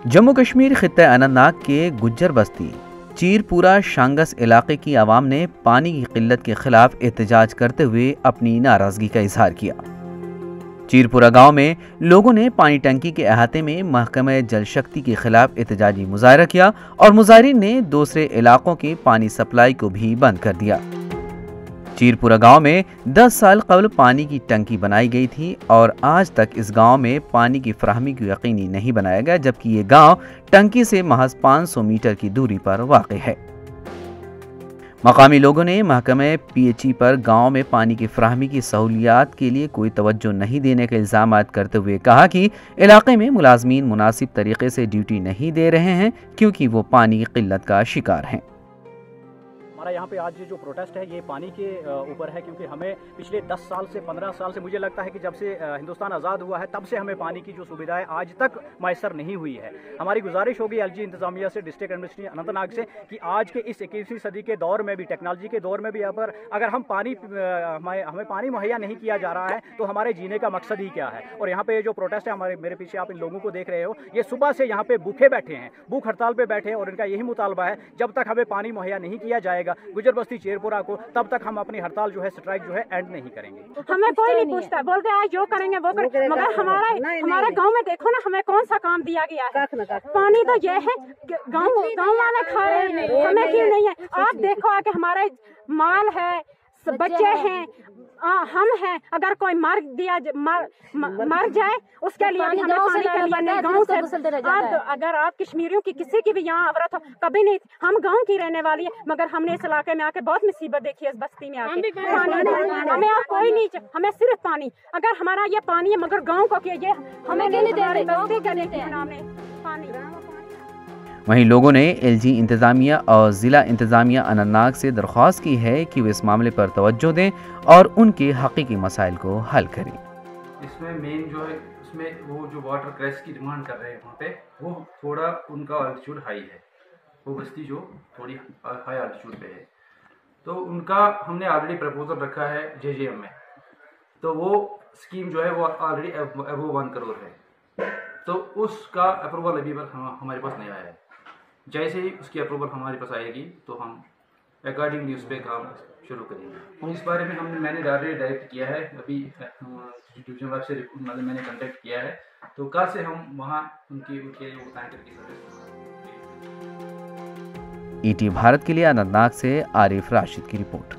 जम्मू कश्मीर खित्ते अनंतनाग के गुज्जर बस्ती चीरपुरा शांगस इलाके की आवाम ने पानी की किल्लत के खिलाफ एहतजाज करते हुए अपनी नाराजगी का इजहार किया। चीरपुरा गांव में लोगों ने पानी टंकी के अहाते में महकमे जल शक्ति के खिलाफ एहतजाजी मुजाहरा किया और मुजाहिरीन ने दूसरे इलाकों के पानी सप्लाई को भी बंद कर दिया। चीरपुरा गांव में 10 साल कबल पानी की टंकी बनाई गई थी और आज तक इस गांव में पानी की फराहमी को यकीनी नहीं बनाया गया, जबकि ये गांव टंकी से महज 500 मीटर की दूरी पर वाक़ई है। मकामी लोगों ने महकमे पीएचई पर गांव में पानी की फराहमी की सहूलियात के लिए कोई तवज्जो नहीं देने के इल्ज़ाम करते हुए कहा कि इलाके में मुलाजमीन मुनासिब तरीके से ड्यूटी नहीं दे रहे हैं क्योंकि वो पानी की किल्लत का शिकार हैं। हमारा यहाँ पे आज जो प्रोटेस्ट है ये पानी के ऊपर है, क्योंकि हमें पिछले 10 साल से 15 साल से मुझे लगता है कि जब से हिंदुस्तान आज़ाद हुआ है तब से हमें पानी की जो सुविधाएं आज तक मैसर नहीं हुई है। हमारी गुजारिश होगी एलजी इंतजामिया से, डिस्ट्रिक्ट एडमिनिस्ट्रेशन अनंतनाग से, कि आज के इस 21वीं सदी के दौर में भी, टेक्नोलॉजी के दौर में भी अगर हम हमें पानी मुहैया नहीं किया जा रहा है तो हमारे जीने का मकसद ही क्या है। और यहाँ पे जो प्रोटेस्ट है, मेरे पीछे आप इन लोगों को देख रहे हो, ये सुबह से यहाँ पे भूखे बैठे हैं, भूख हड़ताल पे बैठे हैं और इनका यही मुतालबा है जब तक हमें पानी मुहैया नहीं किया जाएगा गुज्जर बस्ती चीरपुरा को, तब तक हम अपनी हड़ताल जो है, स्ट्राइक जो है, एंड नहीं करेंगे। हमें कोई नहीं पूछता, बोलते आज जो करेंगे वो करेंगे, मगर हमारे गांव में देखो ना, हमें कौन सा काम दिया गया है। पानी तो ये है गांव वाले खा रहे हैं, हमें क्यों नहीं है। आप देखो आके हमारे माल है, बच्चे हैं, हम हैं, अगर कोई मर जाए उसके लिए भी हमें पानी के लिए गाँव से अगर आप कश्मीरियों की किसी की भी यहाँ औरत हो, कभी नहीं, हम गांव की रहने वाली है, मगर हमने इस इलाके में आके बहुत मुसीबत देखी है। इस बस्ती में आके पानी हमें और कोई नहीं, हमें सिर्फ पानी, अगर हमारा ये पानी है मगर गाँव को ये हमें बस्ती करने के नाम पानी। वहीं लोगों ने एलजी इंतज़ामिया और ज़िला इंतज़ामिया अनंतनाग से दरख्वास्त की है कि वे इस मामले पर तवज्जो दें और उनके हकीकी मसाइल को हल करें। इसमें मेन जो है, उसमें वो जो वाटर क्रैश की डिमांड कर रहे हैं वहाँ पे, वो थोड़ा उनका अल्टीट्यूड हाई है, वो बस्ती जो थोड़ी हाई अल्टीट्यूड पे है, तो उनका हमने ऑलरेडी प्रपोजल रखा है जेजेएम में, तो वो स्कीम जो है वो ऑलरेडी अबव 1 करोड़ है, तो उसका अप्रूवल अभी हमारे पास नहीं आया है। जैसे ही उसकी अप्रूवल हमारे पास आएगी तो हम अकॉर्डिंगली उस पर काम शुरू करेंगे। इस बारे में मैंने डायरेक्ट किया है, अभी डिवीजन वाइफ से मैंने कांटेक्ट किया है, तो कल से हम वहाँ उनके टैंकर की सर्विस। ईटी भारत के लिए अनंतनाग से आरिफ राशिद की रिपोर्ट।